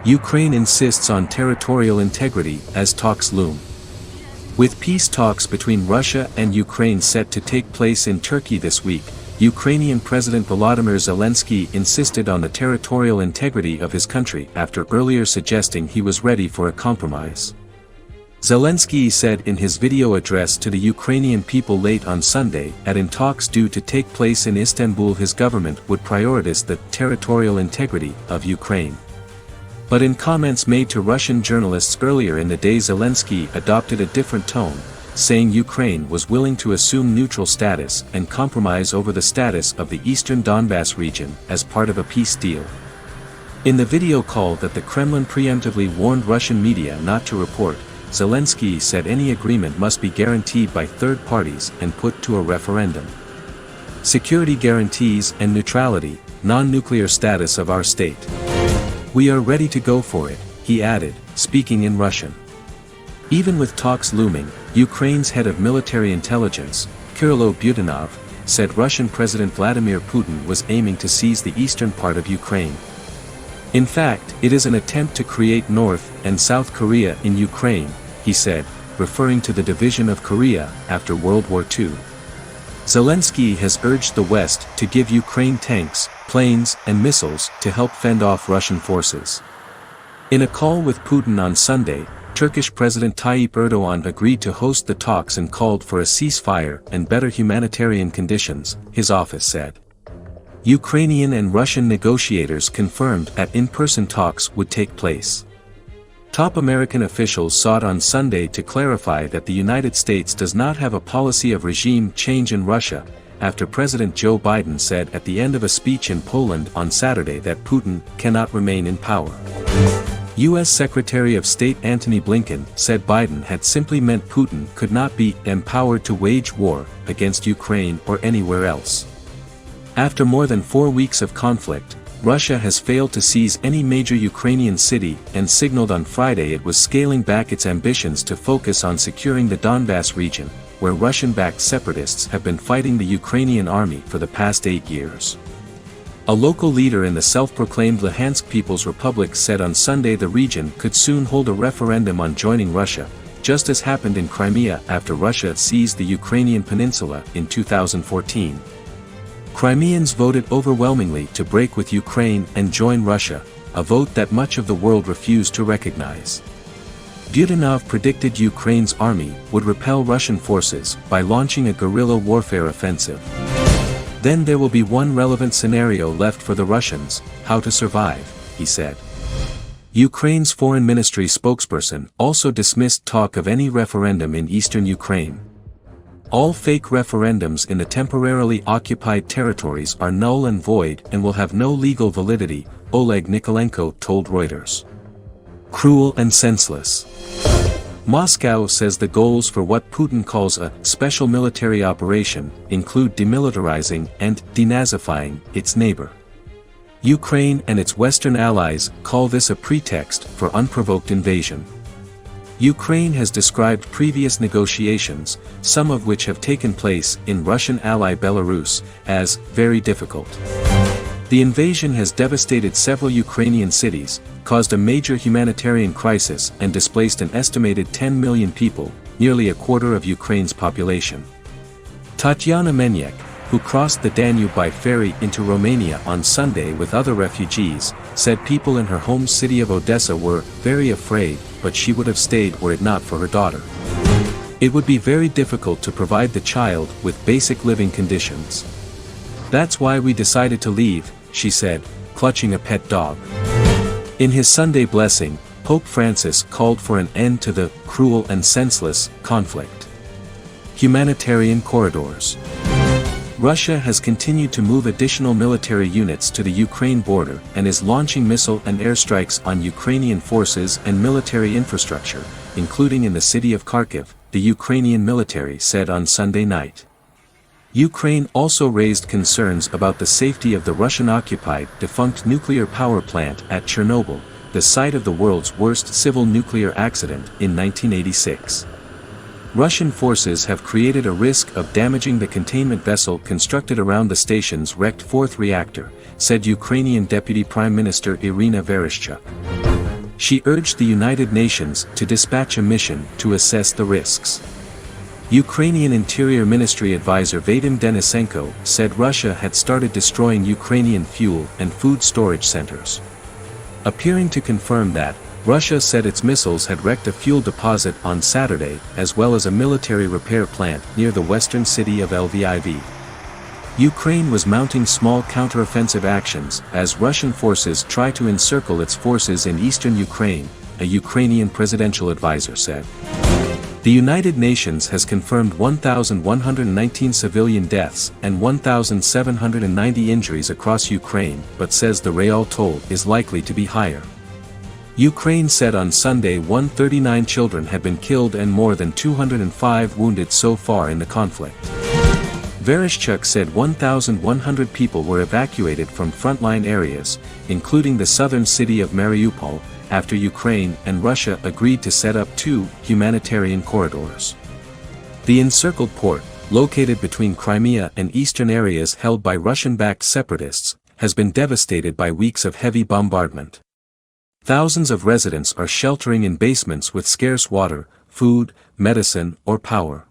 Ukraine insists on territorial integrity as talks loom. With peace talks between Russia and Ukraine set to take place in Turkey this week, Ukrainian President Volodymyr Zelensky insisted on the territorial integrity of his country after earlier suggesting he was ready for a compromise. Zelensky said in his video address to the Ukrainian people late on Sunday that in talks due to take place in Istanbul his government would prioritize the territorial integrity of Ukraine. But in comments made to Russian journalists earlier in the day, Zelensky adopted a different tone, saying Ukraine was willing to assume neutral status and compromise over the status of the eastern Donbass region as part of a peace deal. In the video call that the Kremlin preemptively warned Russian media not to report, Zelensky said any agreement must be guaranteed by third parties and put to a referendum. Security guarantees and neutrality, non-nuclear status of our state. We are ready to go for it, he added, speaking in Russian. Even with talks looming, Ukraine's head of military intelligence, Kirill Budanov, said Russian President Vladimir Putin was aiming to seize the eastern part of Ukraine. In fact, it is an attempt to create North and South Korea in Ukraine, he said, referring to the division of Korea after World War II. Zelensky has urged the West to give Ukraine tanks, planes, and missiles to help fend off Russian forces. In a call with Putin on Sunday, Turkish President Tayyip Erdogan agreed to host the talks and called for a ceasefire and better humanitarian conditions, his office said. Ukrainian and Russian negotiators confirmed that in-person talks would take place. Top American officials sought on Sunday to clarify that the United States does not have a policy of regime change in Russia, after President Joe Biden said at the end of a speech in Poland on Saturday that Putin cannot remain in power. U.S. Secretary of State Antony Blinken said Biden had simply meant Putin could not be empowered to wage war against Ukraine or anywhere else. After more than 4 weeks of conflict, Russia has failed to seize any major Ukrainian city and signaled on Friday it was scaling back its ambitions to focus on securing the Donbass region, where Russian-backed separatists have been fighting the Ukrainian army for the past 8 years. A local leader in the self-proclaimed Luhansk People's Republic said on Sunday the region could soon hold a referendum on joining Russia, just as happened in Crimea after Russia seized the Ukrainian peninsula in 2014. Crimeans voted overwhelmingly to break with Ukraine and join Russia, a vote that much of the world refused to recognize. Budanov predicted Ukraine's army would repel Russian forces by launching a guerrilla warfare offensive. Then there will be one relevant scenario left for the Russians: how to survive, he said. Ukraine's foreign ministry spokesperson also dismissed talk of any referendum in eastern Ukraine. All fake referendums in the temporarily occupied territories are null and void and will have no legal validity, Oleg Nikolenko told Reuters. Cruel and senseless. Moscow says the goals for what Putin calls a special military operation include demilitarizing and denazifying its neighbor. Ukraine and its Western allies call this a pretext for unprovoked invasion. Ukraine has described previous negotiations, some of which have taken place in Russian ally Belarus, as very difficult. The invasion has devastated several Ukrainian cities, caused a major humanitarian crisis and displaced an estimated 10 million people, nearly a quarter of Ukraine's population. Tatiana Menyek, who crossed the Danube by ferry into Romania on Sunday with other refugees, said people in her home city of Odessa were very afraid, but she would have stayed were it not for her daughter. It would be very difficult to provide the child with basic living conditions. That's why we decided to leave, she said, clutching a pet dog. In his Sunday blessing, Pope Francis called for an end to the cruel and senseless conflict. Humanitarian corridors. Russia has continued to move additional military units to the Ukraine border and is launching missile and airstrikes on Ukrainian forces and military infrastructure, including in the city of Kharkiv, the Ukrainian military said on Sunday night. Ukraine also raised concerns about the safety of the Russian-occupied defunct nuclear power plant at Chernobyl, the site of the world's worst civil nuclear accident in 1986. Russian forces have created a risk of damaging the containment vessel constructed around the station's wrecked fourth reactor, said Ukrainian Deputy Prime Minister Irina Vereshchuk. She urged the United Nations to dispatch a mission to assess the risks. Ukrainian Interior Ministry advisor Vadim Denisenko said Russia had started destroying Ukrainian fuel and food storage centers. Appearing to confirm that, Russia said its missiles had wrecked a fuel deposit on Saturday as well as a military repair plant near the western city of Lviv. Ukraine was mounting small counteroffensive actions as Russian forces try to encircle its forces in eastern Ukraine, a Ukrainian presidential advisor said. The United Nations has confirmed 1,119 civilian deaths and 1,790 injuries across Ukraine but says the real toll is likely to be higher. Ukraine said on Sunday 139 children had been killed and more than 205 wounded so far in the conflict. Vereshchuk said 1,100 people were evacuated from frontline areas, including the southern city of Mariupol, after Ukraine and Russia agreed to set up 2 humanitarian corridors. The encircled port, located between Crimea and eastern areas held by Russian-backed separatists, has been devastated by weeks of heavy bombardment. Thousands of residents are sheltering in basements with scarce water, food, medicine, or power.